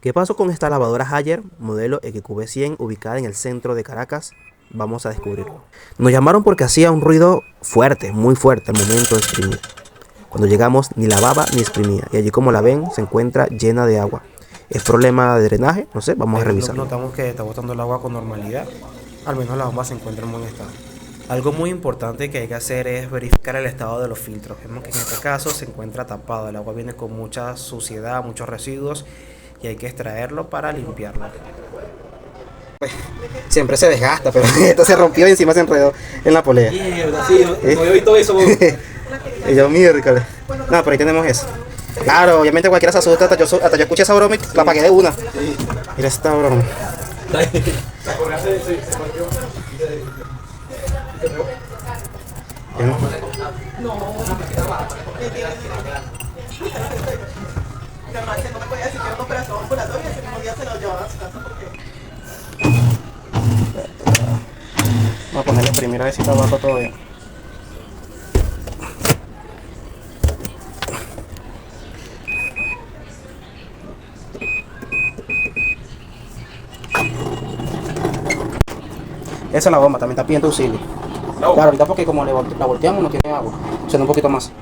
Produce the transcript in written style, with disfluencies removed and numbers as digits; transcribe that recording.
¿Qué pasó con esta lavadora Haier, modelo EQV100, ubicada en el centro de Caracas? Vamos a descubrirlo. Nos llamaron porque hacía un ruido fuerte, muy fuerte al momento de exprimir. Cuando llegamos ni lavaba ni exprimía y allí, como la ven, se encuentra llena de agua. ¿Es problema de drenaje? No sé, vamos a revisarlo. Notamos que está botando el agua con normalidad. Al menos la bomba se encuentra en buen estado. Algo muy importante que hay que hacer es verificar el estado de los filtros. Vemos que en este caso se encuentra tapado. El agua viene con mucha suciedad, muchos residuos y hay que extraerlo para limpiarlo. Siempre se desgasta, pero esto se rompió y encima se enredó en la polea. Mierda, sí, no había visto eso. Y yo, miércoles. No, por ahí tenemos eso. Claro, obviamente cualquiera se asusta. Hasta yo escuché esa broma y la apagué de una. Mira esta broma. Vamos a ponerle primero a ver si está abajo todo bien. Esa es la bomba, también está pidiendo auxilio. Claro, ahorita porque como la volteamos no tiene agua. Echando un poquito más.